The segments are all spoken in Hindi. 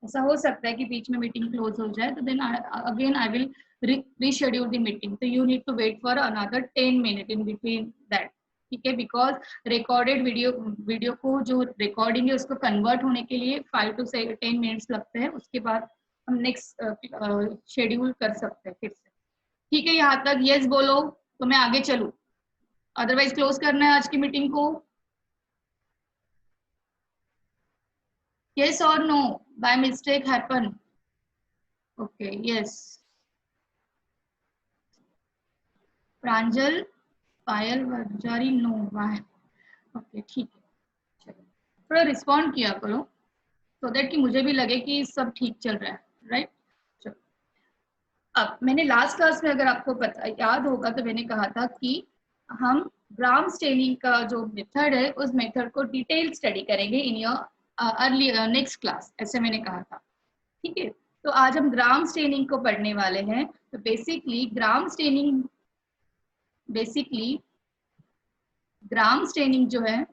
ऐसा हो सकता है कि बीच में मीटिंग क्लोज हो जाए, तो then again I will reschedule the meeting, तो you need to wait for another 10 minute in between that, ठीक है, बिकॉज रिकॉर्डेड वीडियो को जो रिकॉर्डिंग है उसको कन्वर्ट होने के लिए 5 to 10 मिनट्स लगते हैं, उसके बाद हम नेक्स्ट शेड्यूल कर सकते हैं फिर से। ठीक है, यहाँ तक यस बोलो तो मैं आगे चलूँ, अदरवाइज क्लोज करना है आज की मीटिंग को। Yes or no? By mistake happen. Okay, yes. Pranjal, Payal, Vanjari, no वाई। ओके ठीक है, चलो थोड़ा रिस्पॉन्ड किया करो सो दैट कि मुझे भी लगे कि सब ठीक चल रहा है, राइट। चलो, अब मैंने लास्ट क्लास में अगर आपको पता याद होगा तो मैंने कहा था कि हम ग्राम स्टेनिंग का जो मेथड है उस मेथड को डिटेल स्टडी करेंगे in your early next class, ऐसे मैंने कहा था, ठीक है। तो आज हम ग्राम स्टेनिंग को पढ़ने वाले हैं। तो बेसिकली ग्राम स्टेनिंग जो है,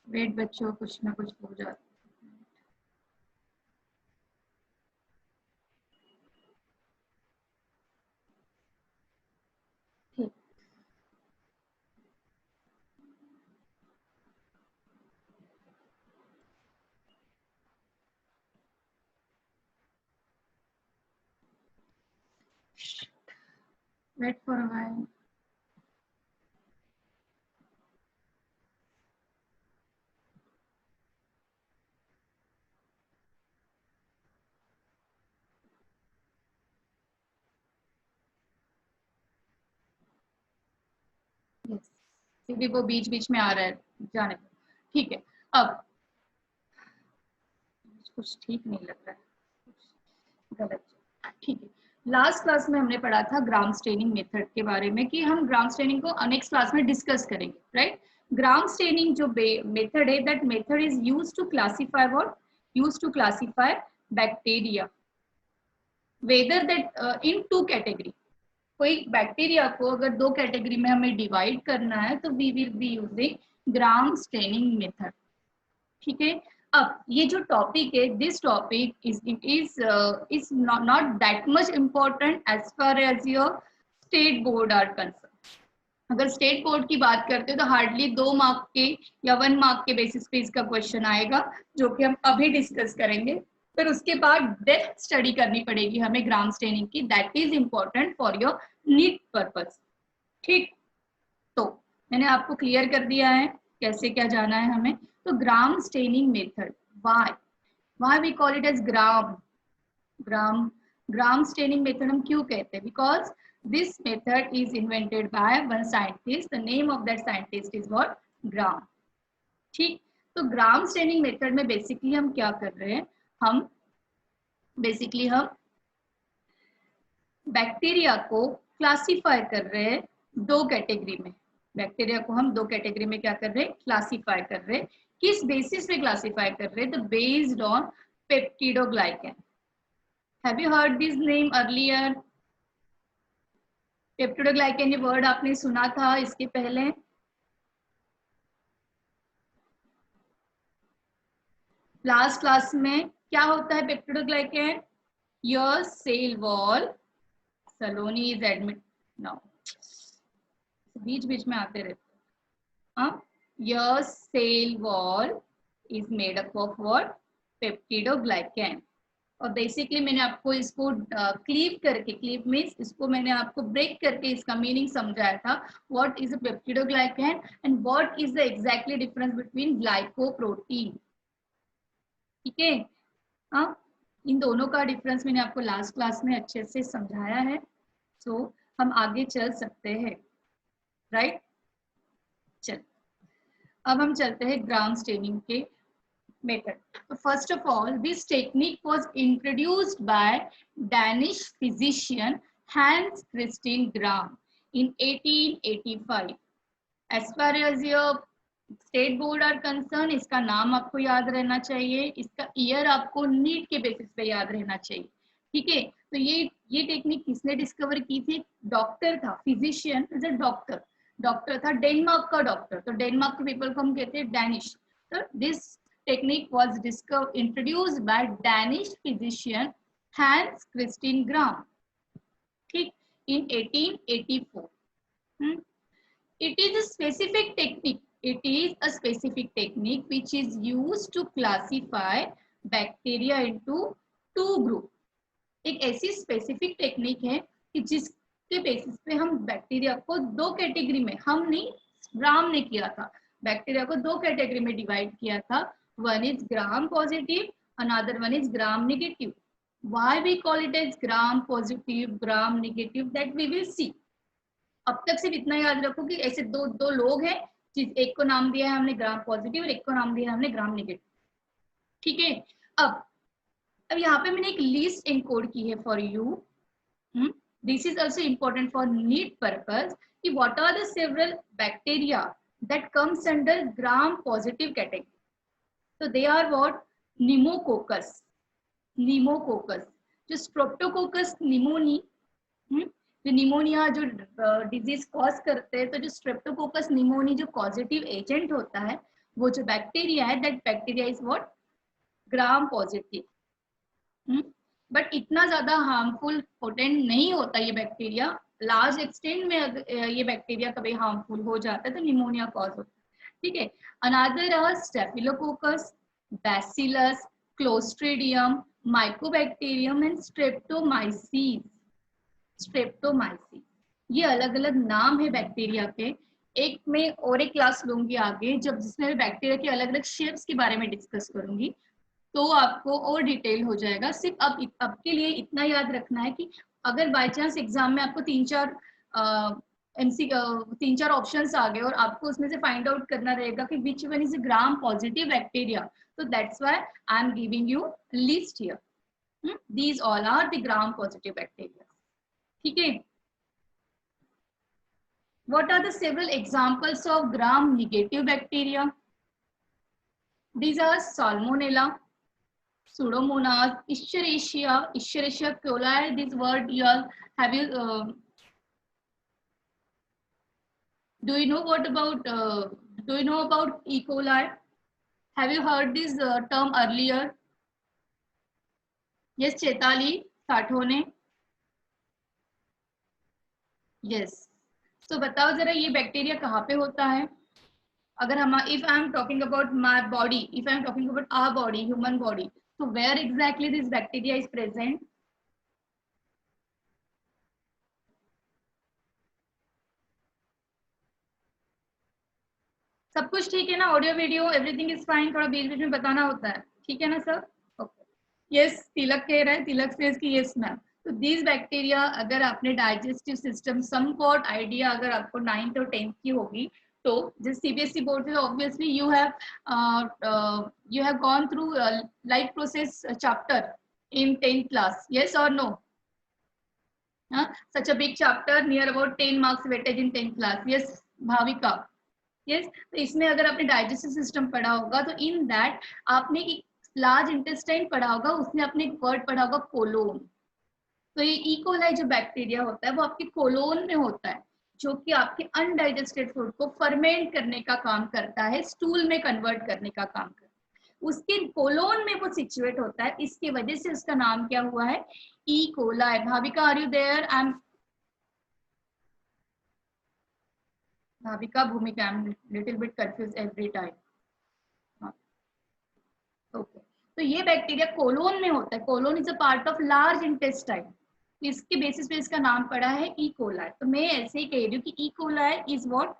वेट बच्चों कुछ ना कुछ हो जाता है। ठीक, wait for a while. Yes, क्योंकि वो बीच बीच में आ रहा है, जाने दो, ठीक है। अब कुछ ठीक नहीं लग रहा है, कुछ गलत, ठीक है। लास्ट क्लास में हमने पढ़ा था ग्राम स्टेनिंग मेथड के बारे में कि हम ग्राम स्टेनिंग को नेक्स्ट क्लास में डिस्कस करेंगे, राइट। ग्राम स्टेनिंग जो मेथड है, that method is used to classify what, used to classify bacteria, whether that into category. कोई बैक्टीरिया को अगर दो कैटेगरी में हमें डिवाइड करना है तो we will be using Gram staining method, ठीक है। अब ये जो टॉपिक है, this topic is not that much important as far as your state board are concern. अगर स्टेट बोर्ड की बात करते हैं तो हार्डली 2 मार्क के या 1 मार्क के बेसिस पे इसका क्वेश्चन आएगा, जो कि हम अभी डिस्कस करेंगे। फिर उसके बाद डेप्थ स्टडी करनी पड़ेगी हमें ग्राम स्टेनिंग की, that is important for your NEET purpose, ठीक। तो मैंने आपको क्लियर कर दिया है कैसे क्या जाना है हमें। तो Gram staining method, why we call it as Gram Gram staining method हम क्यों कहते हैं, because this method is invented by one scientist, the name of that scientist is what, Gram, ठीक। तो ग्राम स्टेनिंग मेथड में बेसिकली हम क्या कर रहे हैं, हम बैक्टीरिया को क्लासिफाई कर रहे हैं 2 कैटेगरी में। बैक्टीरिया को हम 2 कैटेगरी में क्या कर रहे हैं, क्लासिफाई कर रहे हैं। किस बेसिस पे क्लासिफाई कर रहे हैं, तो based on peptidoglycan. Have you heard this name earlier? Peptidoglycan ये वर्ड आपने सुना था इसके पहले? लास्ट क्लास में क्या होता है peptidoglycan? Your cell wall, Saloni is admit now, बीच बीच में आते रहते हैं। Your cell wall is made up of what, peptidoglycan. और बेसिकली मैंने आपको इसको क्लीव करके, क्लीव मीन्स इसको मैंने आपको ब्रेक करके इसका मीनिंग समझाया था, what is a peptidoglycan and what is the exactly difference between glycoprotein, ठीक है। हाँ, इन दोनों का डिफरेंस मैंने आपको लास्ट क्लास में अच्छे से समझाया है। सो हम आगे चल सकते हैं, राइट। चल, अब हम चलते हैं ग्राम स्टेनिंग के method. So first of all, this technique was introduced by Danish physician Hans Christian Gram in 1885. As far as your state board are concern, इसका नाम आपको याद रहना चाहिए, इसका ईयर आपको नीट के बेसिस पे याद रहना चाहिए। ठीक है, तो ये टेक्निक किसने डिस्कवर की थी? डॉक्टर था, physician is a doctor, doctor था, डेनमार्क का डॉक्टर। तो डेनमार्क के पीपल को हम कहते हैं डैनिश। तो this technique was introduced by Danish physician Hans Christian Gram, ठीक, in 1884। It is a specific technique. It is a specific technique which is used to classify bacteria into two groups. एक ऐसी स्पेसिफिक टेक्निक है कि जिसके बेसिस पे हम बैक्टीरिया को दो कैटेगरी में, हम नहीं, ग्राम ने किया था, बैक्टीरिया को दो कैटेगरी में डिवाइड किया था। One is Gram positive, another one is gram negative. Why we call it as gram positive, gram negative, that we will see. अब तक सिर्फ इतना याद रखो कि ऐसे दो दो लोग हैं, एक को नाम दिया है हमने ग्राम पॉजिटिव और एक को नाम दिया है हमने ग्राम नेगेटिव। ठीक है, अब यहाँ पे मैंने एक लिस्ट एनकोड की है for you. This is also important for NEET purpose कि what are the several bacteria that comes under Gram positive category. तो they are what? Pneumococcus, pneumococcus, जो स्ट्रेप्टोकोकस निमोनी, जो निमोनिया जो डिजीज कॉज करते हैं, तो जो स्ट्रेप्टोकोकस निमोनी जो पॉजिटिव एजेंट होता है, वो जो बैक्टीरिया है, that bacteria is what? Gram positive. But इतना ज्यादा हार्मफुल पोटेंट नहीं होता ये बैक्टीरिया। लार्ज एक्सटेंट में ये बैक्टीरिया कभी हार्मफुल हो जाता है तो निमोनिया कॉज होता है। ठीक है, another are Staphylococcus, Bacillus, Clostridium, Mycobacterium and Streptomyces. Streptomyces, ये अलग अलग नाम है बैक्टीरिया के। एक में और एक क्लास लूंगी आगे, जब जिसमें बैक्टीरिया के अलग अलग शेप्स के बारे में डिस्कस करूंगी, तो आपको और डिटेल हो जाएगा। सिर्फ अब के लिए इतना याद रखना है कि अगर बाय चांस एग्जाम में आपको तीन चार ऑप्शंस आ गए और आपको उसमें से फाइंड आउट करना रहेगा कि which one is Gram positive bacteria, तो that's why I am giving you list here. These all are the Gram positive bacteria. ठीक है, what are the several examples of gram negative bacteria? These are salmonella, pseudomonas, escherichia coli. This word you all have you do you know what about do you know about E. coli? Have you heard this term earlier? Yes, Chetali Sathone. Yes. तो बताओ जरा ये बैक्टीरिया कहाँ पे होता है? अगर हम, if I am talking about my body, if I am talking about our body, human body, तो where exactly this bacteria is present? सब कुछ ठीक है ना? Audio video everything is fine? थोड़ा बीच बीच में बताना होता है, ठीक है ना सर? ओके, यस, तिलक कह रहा है, तिलक सेज कि यस मैम। तो दीज बैक्टीरिया, अगर आपने डाइजेस्टिव सिस्टम समवॉट आइडिया अगर आपको 9th और 10th की होगी, तो जिस सीबीएसई बोर्ड से obviously you have gone through life process chapter in 10th class, yes or no? Such a big chapter, near about 10 marks weightage in 10th class. Yes, Bhavika? yes, तो इसमें अगर आपने डाइजेस्टिव सिस्टम पढ़ा होगा तो इन दैट आपने एक लार्ज इंटेस्टाइन पढ़ा होगा, उसने अपने एक वर्ड पढ़ा होगा कोलोन। तो ये ई कोलाई जो बैक्टीरिया होता है वो आपके कोलोन में होता है, जो कि आपके अनडाइजेस्टेड फूड को फर्मेंट करने का काम करता है, स्टूल में कन्वर्ट करने का काम करता है। उसके कोलोन में वो सिचुएट होता है, इसकी वजह से उसका नाम क्या हुआ है? E coli. Bhavika, are you there? I am Bhavika, Bhumika, I am little bit confuse every time. Okay, तो ये बैक्टीरिया कोलोन में होता है। Colon is a part of large intestine, इसके बेसिस पे इसका नाम पड़ा है ई कोलाई। तो मैं ऐसे ही कह रही हूँ कि E coli is what?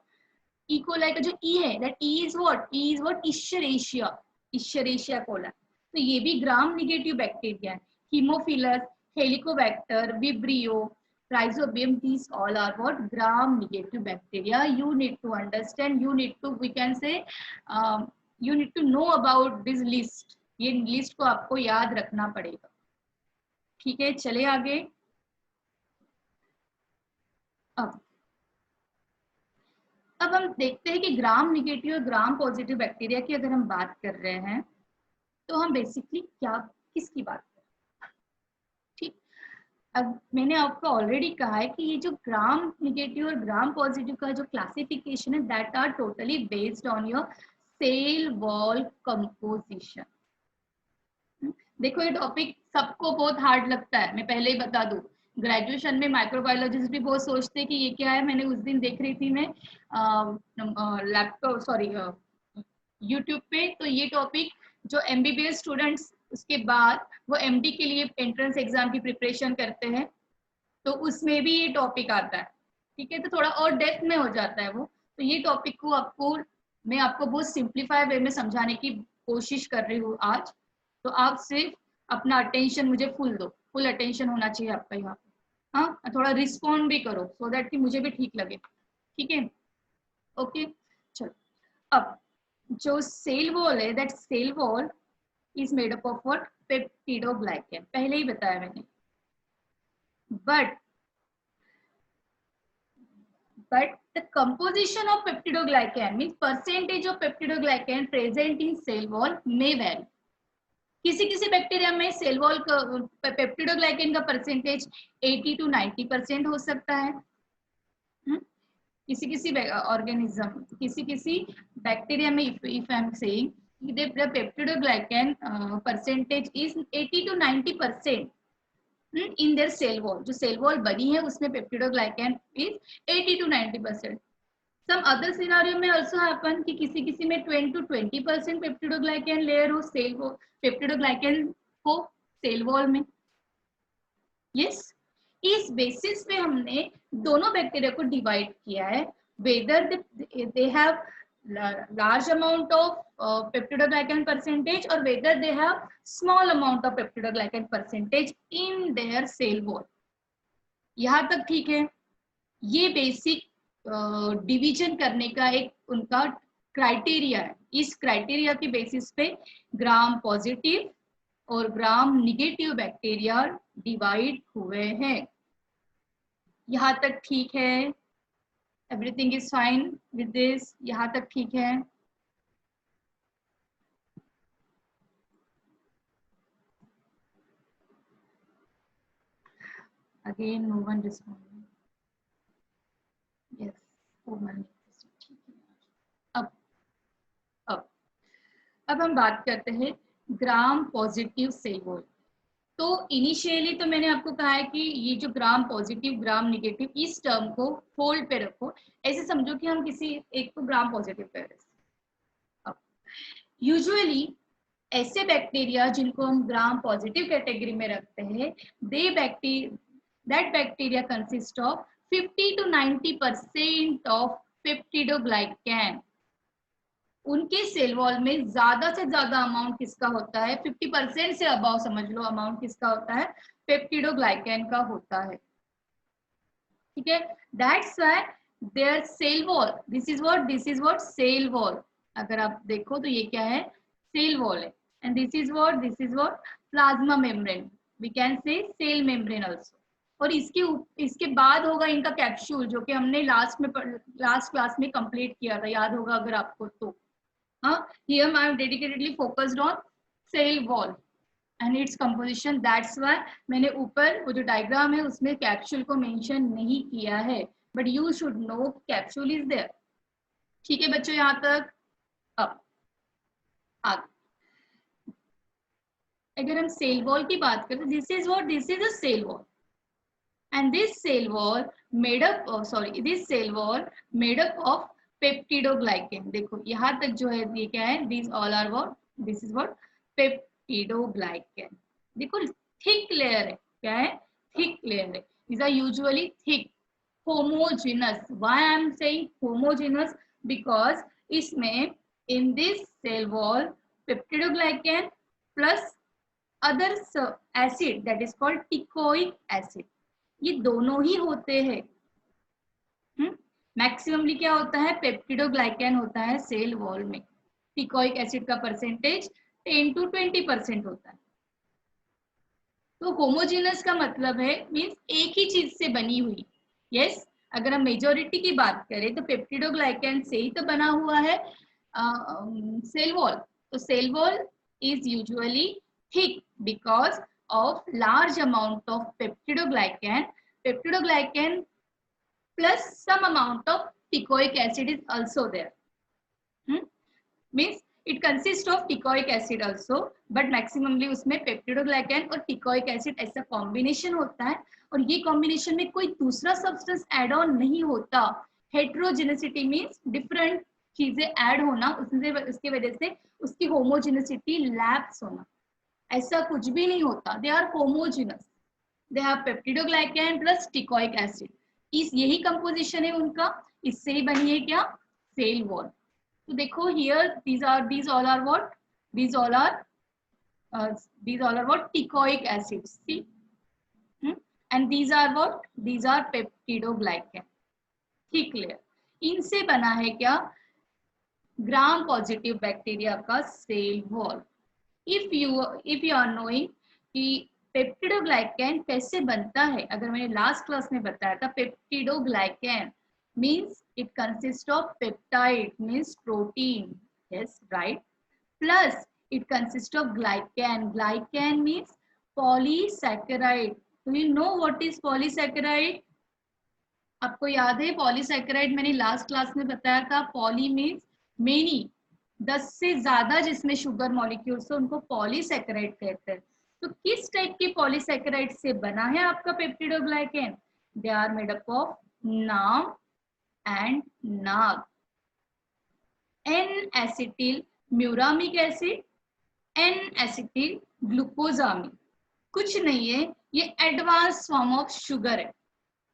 E coli का जो ई है, that E is what? E is what? Escherichia, Escherichia coli. तो ये भी ग्राम नेगेटिव बैक्टीरिया है। Haemophilus, Helicobacter, Vibrio, rhizobium, these all are what? Gram negative bacteria. You need to understand, you need to, we can say, you need to know about this list. ये लिस्ट को आपको याद रखना पड़ेगा। ठीक है, चले आगे। अब हम देखते हैं कि ग्राम निगेटिव और ग्राम पॉजिटिव बैक्टीरिया की अगर हम बात कर रहे हैं तो हम बेसिकली क्या किसकी बात कर रहे हैं। ठीक, अब मैंने आपको ऑलरेडी कहा है कि ये जो ग्राम निगेटिव और ग्राम पॉजिटिव का जो क्लासिफिकेशन है that are totally based on your cell wall composition. देखो ये टॉपिक सबको बहुत हार्ड लगता है, मैं पहले ही बता दूं। ग्रेजुएशन में माइक्रोबायोलॉजिस्ट भी बहुत सोचते हैं कि ये क्या है। मैंने उस दिन देख रही थी मैं लैपटॉप सॉरी यूट्यूब पे, तो ये टॉपिक जो एमबीबीएस स्टूडेंट्स उसके बाद वो एमडी के लिए एंट्रेंस एग्जाम की प्रिपरेशन करते हैं, तो उसमें भी ये टॉपिक आता है। ठीक है, तो थोड़ा और डेप्थ में हो जाता है वो। तो ये टॉपिक को मैं आपको बहुत सिंप्लीफाई वे में समझाने की कोशिश कर रही हूँ आज। तो आप सिर्फ अपना अटेंशन मुझे फुल दो, फुल अटेंशन होना चाहिए आपका यहाँ पे। हाँ, थोड़ा रिस्पॉन्ड भी करो सो दैट कि मुझे भी ठीक लगे। ठीक है, ओके। चलो, अब जो सेल वॉल है, that cell wall is made up of what? Peptidoglycan, पहले ही बताया मैंने। But the composition of peptidoglycan means percentage of peptidoglycan present in cell wall may vary. किसी किसी बैक्टीरिया में सेल वॉल का पेप्टिडोग्लाइकेन का परसेंटेज 80 to 90% हो सकता है। किसी किसी ऑर्गेनिज्म, किसी किसी बैक्टीरिया में if I am saying the peptidoglycan percentage is 80 to 90% in their cell wall। जो सेल वॉल बनी है उसमें peptidoglycan is 80 to 90%। Some other scenario में also happen कि किसी किसी में 10 to 20% पेप्टिडोग्लाइकेन लेयर हो सेल वॉल, पेप्टिडोग्लाइकेन हो सेल वॉल में। यस, इस बेसिस पे हमने दोनों बैक्टीरिया को डिवाइड किया है, whether they have large amount of peptidoglycan percentage or whether they have small amount of peptidoglycan percentage in their cell wall। यहाँ तक ठीक है। ये बेसिक डिवीजन करने का एक उनका क्राइटेरिया है। इस क्राइटेरिया के बेसिस पे ग्राम पॉजिटिव और ग्राम निगेटिव बैक्टीरिया डिवाइड हुए हैं। यहाँ तक ठीक है? Everything is fine with this? यहाँ तक ठीक है? Again no one respond. Yes, ठीक है। अब हम बात करते हैं ग्राम पॉजिटिव सेल वॉल। तो इनिशियली तो मैंने आपको कहा है कि ये जो ग्राम पॉजिटिव ग्राम निगेटिव, इस टर्म को होल्ड पे रखो। ऐसे समझो कि हम किसी एक को ग्राम पॉजिटिव कह रहे हैं। यूजुअली ऐसे बैक्टीरिया जिनको हम ग्राम पॉजिटिव कैटेगरी में रखते हैं, that bacteria consist of 50 to 90% of peptidoglycan. उनके सेल वॉल में ज्यादा से ज्यादा अमाउंट किसका होता है? 50% से अबाव समझ लो अमाउंट किसका होता है? पेप्टिडोग्लाइकैन का होता है। ठीक है, that's why their cell wall, this is what cell wall. अगर आप देखो तो ये क्या है? सेल वॉल है। And this is what plasma membrane, we can say cell membrane also. और इसके बाद होगा इनका कैप्सूल, जो कि हमने लास्ट क्लास में कंप्लीट किया था, याद होगा अगर आपको तो। Here I am dedicatedly focused on cell wall and its composition। That's why मैंने ऊपर वो जो डायग्राम है उसमें कैप्सूल को मेंशन नहीं किया है, but you should know capsule is there। ठीक है बच्चों, यहाँ तक? अब आगे अगर हम सेल वॉल की बात करें, this is a cell wall and this cell wall made up of peptidoglycan. देखो यहाँ तक जो है ये क्या है? This all are what? This is what? Peptidoglycan. देखो थिक लेयर है, क्या है? थिक लेयर है। these are usually thick, homogeneous। why I am saying homogeneous? because इसमें in this cell wall peptidoglycan plus other acid that is called teichoic acid, ये दोनों ही होते हैं। मैक्सिममली क्या होता है? पेप्टिडोग्लाइकेन होता है सेल वॉल में। टिकोइक एसिड का परसेंटेज 10 to 20% होता है। तो होमोजेनस का मतलब है मींस एक ही चीज से बनी हुई। यस, अगर हम मेजोरिटी की बात करें तो पेप्टिडोग्लाइकन से ही तो बना हुआ है सेल वॉल। तो cell wall is usually thick because of large amount of peptidoglycan. Peptidoglycan plus some amount of teichoic acid is also there. Means it consists of teichoic acid also, but maximally उसमें peptidoglycan और teichoic acid ऐसा combination होता है, और ये combination में कोई दूसरा substance add on नहीं होता। Heterogeneity means different चीजें add होना, उसकी वजह से उसकी homogeneity lapse होना, ऐसा कुछ भी नहीं होता। They are homogeneous. They have peptidoglycan plus teichoic acid. इस यही composition है उनका, इससे ही बनी है क्या? Cell wall. तो देखो here these all are what? These all are what? Teichoic acids. See? And these are what? These are peptidoglycan. ठीक क्लियर? इनसे बना है क्या? ग्राम पॉजिटिव बैक्टीरिया का cell wall. If you are knowing कि पेप्टिडोग्लाइकन कैसे बनता है, अगर मैंने लास्ट क्लास में बताया था, peptidoglycan means it consists of peptide means protein, yes right, plus it consists of glycan means polysaccharide. Do you know what is polysaccharide? आपको याद है पॉलीसैकेराइड मैंने लास्ट क्लास में बताया था, पॉली मीन्स मेनी, 10 से ज्यादा जिसमें शुगर मॉलिक्यूल्स हो उनको पॉलीसैकेराइड कहते हैं। तो किस टाइप के पॉलीसैकेराइड से बना है आपका peptidoglycan? They are made up of NAM and NAG, N acetyl muramic acid, N acetyl glucosamine. कुछ नहीं है, ये एडवांस फॉर्म ऑफ शुगर है।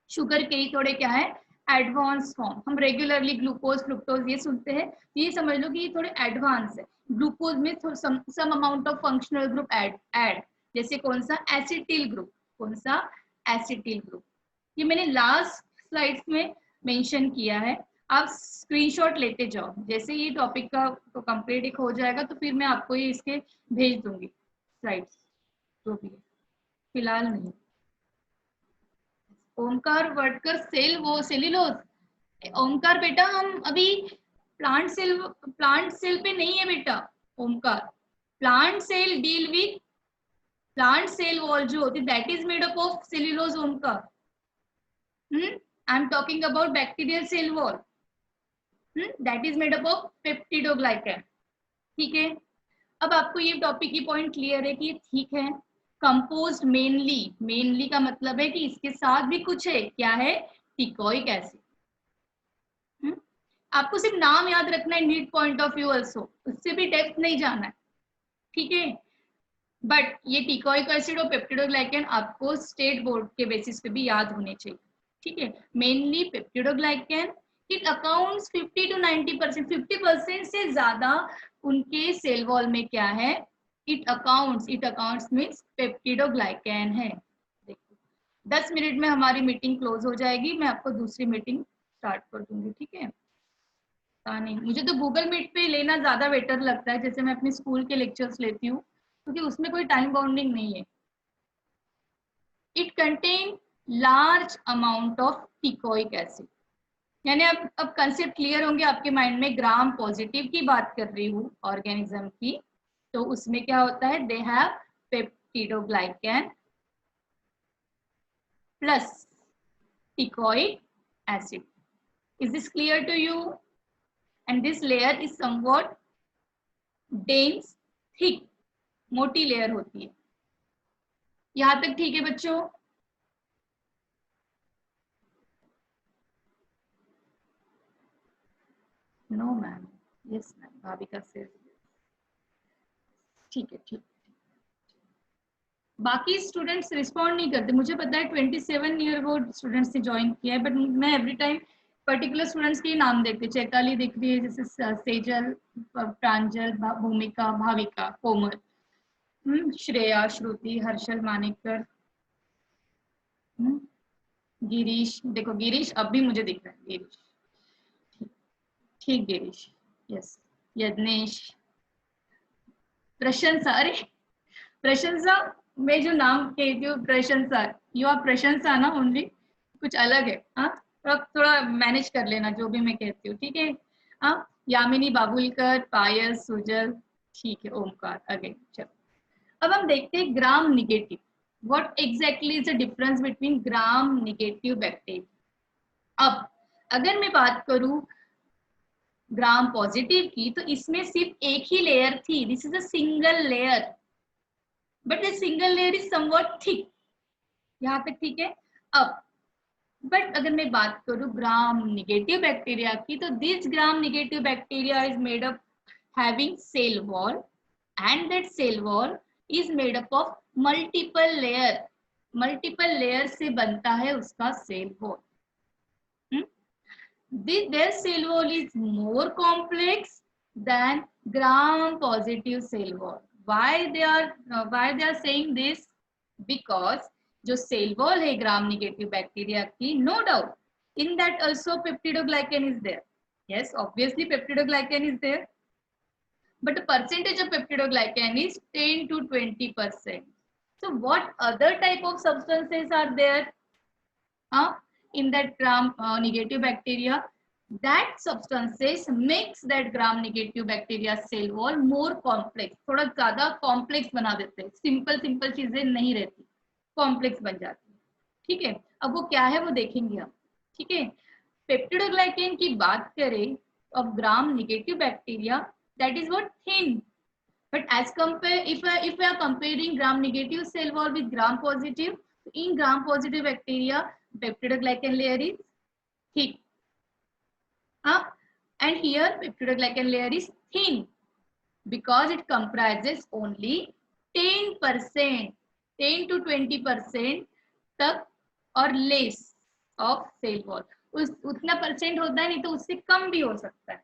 शुगर के ही थोड़े क्या है, एडवांस फॉर्म। हम रेगुलरली ग्लूकोज फ्रुक्टोज ये सुनते हैं, ये समझ लो कि ये थोड़े एडवांस है। ग्लूकोज में some amount of functional group add, जैसे कौन सा? Acetyl group. कौन सा? Acetyl group. ये मैंने लास्ट स्लाइड्स में मेंशन किया है, आप स्क्रीनशॉट लेते जाओ। जैसे ये टॉपिक का तो कंप्लीट हो जाएगा तो फिर मैं आपको ये इसके भेज दूंगी स्लाइड्स, जो भी फिलहाल नहीं। ओमकार वर्डकर सेल वो सेल्यूलोज। ओमकार बेटा हम अभी प्लांट सेल पे नहीं है बेटा। Omkar plant cell deal with plant cell wall जो होती है that is made up of cellulose. Omkar I am talking about bacterial cell wall, that is made up of peptidoglycan. ठीक है, अब आपको ये टॉपिक की पॉइंट क्लियर है कि ठीक है, कंपोज्ड मेनली का मतलब है कि इसके साथ भी कुछ है, क्या है? Teichoic acid. आपको सिर्फ नाम याद रखना है, need point of view also, उससे भी डेप्थ नहीं जाना है, ठीक है। बट ये टिकोइक एसिड और पेप्टिडोग्लाइकन आपको स्टेट बोर्ड के बेसिस पे भी याद होने चाहिए, ठीक है। Mainly peptidoglycan it accounts 50 to 90%, 50% से ज्यादा उनके सेल वॉल में क्या है? इट अकाउंट्स मीन्स पेप्टिडोग्लाइकन है। देखो 10 मिनट में हमारी मीटिंग क्लोज हो जाएगी, मैं आपको दूसरी मीटिंग स्टार्ट कर दूंगी, ठीक है। नहीं, मुझे तो गूगल मीट पे लेना ज्यादा बेटर लगता है, जैसे मैं अपने स्कूल के लेक्चर्स लेती हूँ, क्योंकि उसमें कोई टाइम बाउंडिंग नहीं है। It contain large amount of teichoic acid, यानी अब कंसेप्ट क्लियर होंगे आपके माइंड में। ग्राम पॉजिटिव की बात कर रही हूँ ऑर्गेनिज्म की, तो उसमें क्या होता है? They have peptidoglycan plus teichoic acid. Is this clear to you? And this layer is somewhat dense, thick, मोटी लेयर होती है। यहां तक ठीक है बच्चों? No ma'am, yes ma'am, Bhavika से ठीक है, ठीक। बाकी स्टूडेंट्स रिस्पॉन्ड नहीं करते, मुझे पता है 27 ईयर वो स्टूडेंट्स ने ज्वाइन किया है, बट मैं एवरी टाइम पर्टिकुलर स्टूडेंट्स के नाम देखती हूँ। चैताली दिख रही है, जैसे सेजल, प्रांजल, भूमिका, भाविका, कोमल, श्रेया, श्रुति, हर्षल, मानेकर, गिरीश। देखो गिरीश अब भी मुझे दिख रहा है, गिरीश ठीक, गिरीश यस, यज्ञेश, प्रशंसा। अरे प्रशंसा, मैं जो नाम कहती हूँ प्रशंसा, यू आर प्रशंसा ना ओनली, कुछ अलग है। हाँ थोड़ा मैनेज कर लेना जो भी मैं कहती हूँ, ठीक है। हाँ, यामिनी बाबुलकर, पायस, सुजल, ठीक है, ओमकार, अगेन। चलो अब हम देखते हैं ग्राम negative. What exactly is the difference between gram negative bacteria. अब अगर मैं बात करूं ग्राम पॉजिटिव की, तो इसमें सिर्फ एक ही लेयर थी, this is a single layer, but the single layer is somewhat thick, यहाँ तक ठीक है। अब बट अगर मैं बात करूं ग्राम निगेटिव बैक्टीरिया की, तो this gram negative bacteria is made up having cell wall, and that cell wall is made up of multiple layer, multiple layer से बनता है उसका cell wall. Their cell wall is more complex than gram positive cell wall. Why they are saying this? Because जो cell wall है gram negative bacteria की, no doubt in that also peptidoglycan is there. Yes, obviously peptidoglycan is there, but the percentage of peptidoglycan is 10 to 20%. So what other type of substances are there in that gram negative bacteria? That substances makes that gram negative bacteria cell wall more complex. थोड़ा ज्यादा complex बना देते हैं, simple चीजें नहीं रहती, complex बन जाती है, ठीक है। अब वो क्या है वो देखेंगे हम, ठीक है। पेप्टिडोग्लाइकेन की बात करें of gram negative bacteria, that is what thin. But as compare, if we are comparing gram negative cell wall with gram positive, in gram positive bacteria, peptidoglycan layer is thick, and here peptidoglycan layer is thin because it comprises only 10%, 10 to 20% तक और लेस ऑफ सेल वॉल, उस उतना परसेंट होता है, नहीं तो उससे कम भी हो सकता है।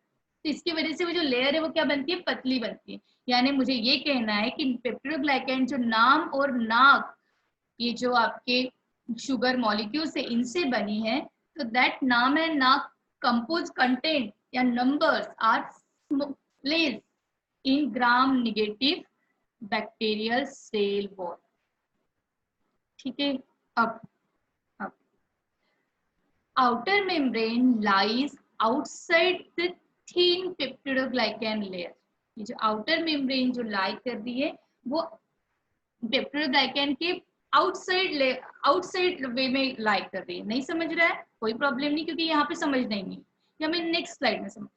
तो इसकी वजह से वो जो लेयर है वो क्या बनती है, पतली बनती है। यानी मुझे ये कहना है कि पेप्टिडोग्लाइकेन जो नाम और नाक, ये जो आपके शुगर मॉलिक्यूल से इनसे बनी है, तो दैट नाम एंड नाक कंपोज कंटेंट या numbers are less in gram negative bacterial cell wall, ठीक है। अब outer membrane lies outside the thin peptidoglycan layer. ये जो outer membrane जो lie कर रही है वो peptidoglycan के आउटसाइड वे में लाई कर रही है। नहीं समझ रहा है कोई प्रॉब्लम नहीं, क्योंकि यहाँ पे समझना ही नहीं, ये हमें नेक्स्ट स्लाइड में समझ,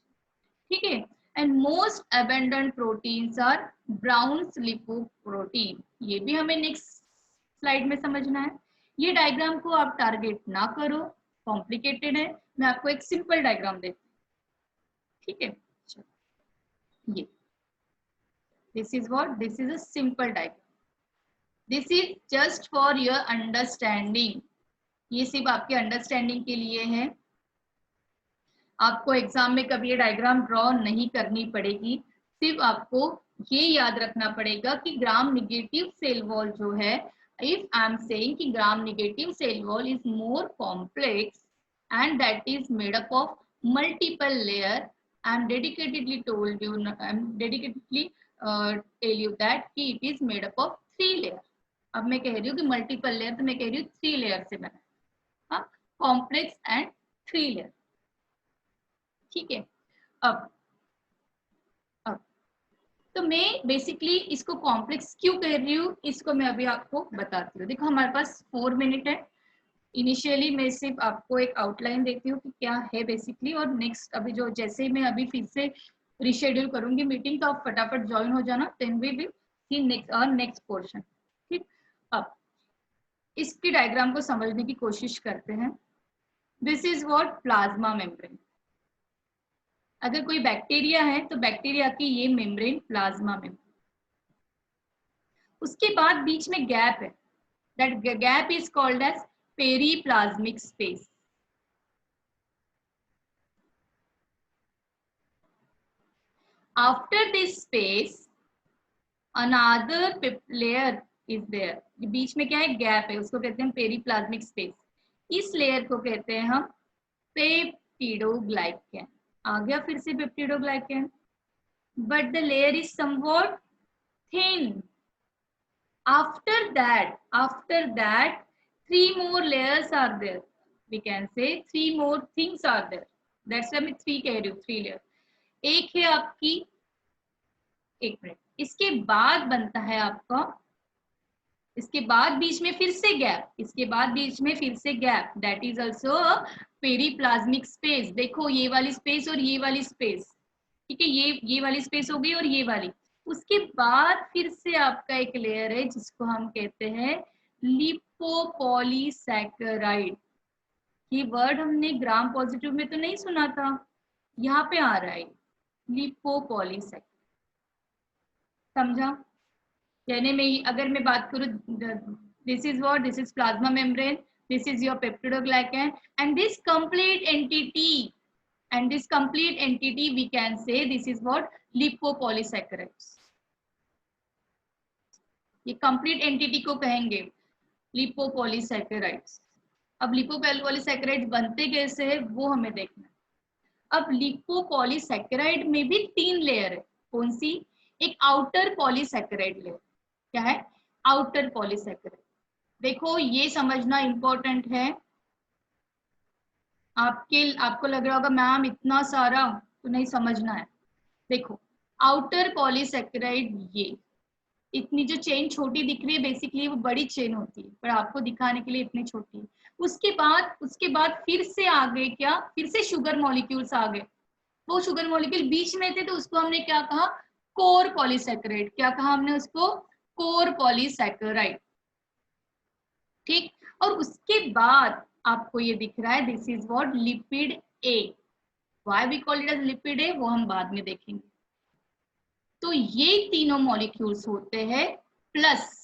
ठीक है। And most abundant proteins are Braun lipoprotein, ये भी हमें नेक्स्ट स्लाइड में समझना है। ये डायग्राम को आप टारगेट ना करो, कॉम्प्लिकेटेड है, मैं आपको एक सिंपल डायग्राम देती हूँ, ठीक है। ये this is what, this is a simple diagram, this is just for your understanding, ये सिर्फ आपके अंडरस्टैंडिंग के लिए है। आपको एग्जाम में कभी ये डायग्राम ड्रॉ नहीं करनी पड़ेगी, सिर्फ आपको ये याद रखना पड़ेगा कि ग्राम निगेटिव सेल वॉल जो है, इफ आई एम सेइंग कि Gram negative cell wall is more complex and that is made up of multiple layer, I am dedicatedly told you, I am dedicatedly tell you that कि it is made up of 3 layer. अब मैं कह रही हूँ कि मल्टीपल लेयर, तो मैं कह रही हूँ 3 लेयर से बना, कॉम्प्लेक्स एंड 3 लेयर, ठीक है। अब तो मैं बेसिकली इसको कॉम्प्लेक्स क्यों कह रही हूँ, इसको मैं अभी आपको बताती हूँ। देखो हमारे पास 4 मिनट है, इनिशियली मैं सिर्फ आपको एक आउटलाइन देती हूँ कि क्या है बेसिकली, और नेक्स्ट अभी जो जैसे मैं अभी फिर से रिशेड्यूल करूंगी मीटिंग, तो आप फटाफट ज्वाइन हो जाना, then we will see next portion, ठीक। अब इसकी डायग्राम को समझने की कोशिश करते हैं। This is what plasma membrane. अगर कोई बैक्टीरिया है तो बैक्टीरिया की ये मेम्ब्रेन प्लाज्मा मेम्ब्रेन, उसके बाद बीच में गैप है, that gap is called as periplasmic space. After this space another layer is there, बीच में क्या है, गैप है, उसको कहते हैं पेरीप्लाज्मिक स्पेस। इस लेयर को कहते हैं हम पेप्टिडोग्लाइकेन। आ गया फिर से peptidoglycan, but the layer is somewhat thin. After that 3 more layers are there. We can say 3 more things are there, that's why मैं 3 कह रही हूँ, 3 लेयर। एक है आपकी, एक मिनट, इसके बाद बनता है आपका, इसके बाद बीच में फिर से गैप, इसके बाद बीच में फिर से gap, that is also periplasmic space. देखो ये वाली स्पेस और ये वाली स्पेस, ठीक है, ये वाली स्पेस हो गई और ये वाली। उसके बाद फिर से आपका एक लेयर है जिसको हम कहते हैं लिपोपॉलीसैकेराइड। ये वर्ड हमने ग्राम पॉजिटिव में तो नहीं सुना था, यहाँ पे आ रहा है लिपोपॉलीसैकेराइड, समझा? यानी मैं अगर मैं बात करूं, this is what, this is plasma membrane, this is your peptidoglycan, and this complete entity, and this complete entity we can say this is what lipopolysaccharides। ये complete entity को कहेंगे लिपोपॉलीसैकेराइड्स। अब लिपोपॉलीसैकेराइड्स बनते कैसे है वो हमें देखना है। अब लिपोपॉलीसैकेराइड में भी 3 लेयर है, कौन सी? एक आउटर पॉलीसैकेराइड लेयर। क्या है? Outer polysaccharide. देखो ये समझना इंपॉर्टेंट है, आपको लग रहा होगा मैम इतना सारा तो नहीं समझना है। देखो आउटर पॉलीसैकेराइड, ये इतनी जो चेन छोटी दिख रही है बेसिकली वो बड़ी चेन होती है, पर आपको दिखाने के लिए इतनी छोटी है। उसके बाद फिर से आ गए क्या, फिर से शुगर मॉलिक्यूल्स आ गए। वो शुगर मॉलिक्यूल बीच में थे तो उसको हमने क्या कहा? Core polysaccharide. क्या कहा हमने उसको? Core polysaccharide. ठीक, और उसके बाद आपको ये दिख रहा है this is what, lipid A. Why we call it as lipid A वो हम बाद में देखेंगे। तो ये तीनों मॉलिक्यूल्स होते हैं plus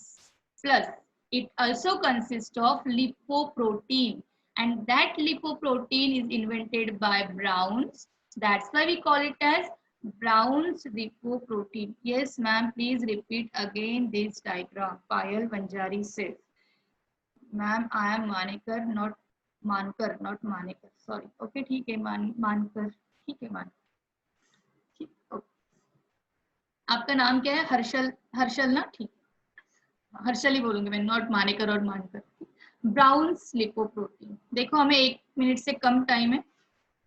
plus it also consist of lipoprotein, and that lipoprotein is invented by Braun's, that's why we call it as Braun's lipoprotein. Yes ma'am, please repeat again this diagram. Payal Vanjari से, ma'am I am Manekar not Mankar, not Manekar, sorry. Okay ठीक है, मानकर, ठीक है मान, ठीक, ओके। आपका नाम क्या है? हर्षल, हर्षल ना? ठीक, हर्षल ही बोलूंगी मैं, नॉट मानेकर और मानकर। ब्राउन्स लिपोप्रोटीन, देखो हमें 1 मिनट से कम टाइम है,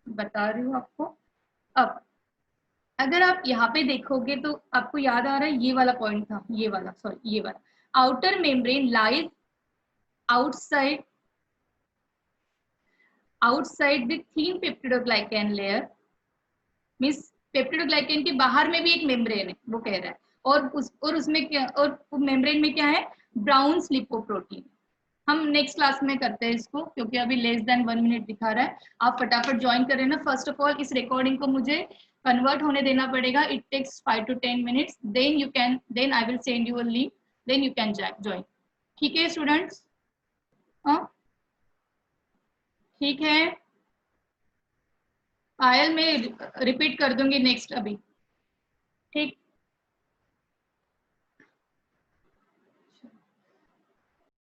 बता रही हूँ आपको। अब अगर आप यहाँ पे देखोगे तो आपको याद आ रहा है ये वाला पॉइंट था, ये वाला, सॉरी ये वाला, outer membrane lies outside the thin peptidoglycan layer, means peptidoglycan के बाहर में भी एक मेम्ब्रेन है, वो कह रहा है। और उसमें क्या, और मेम्ब्रेन में क्या है? Brown lipoprotein. हम नेक्स्ट क्लास में करते हैं इसको, क्योंकि अभी लेस देन 1 मिनट दिखा रहा है। आप फटाफट ज्वाइन करें ना। फर्स्ट ऑफ ऑल इस रिकॉर्डिंग को मुझे कन्वर्ट होने देना पड़ेगा, it takes 5 to 10 minutes, then I will send you a link, then you can join. ठीक है स्टूडेंट्स? हाँ ठीक है, पायल में रिपीट कर दूंगी नेक्स्ट अभी, ठीक।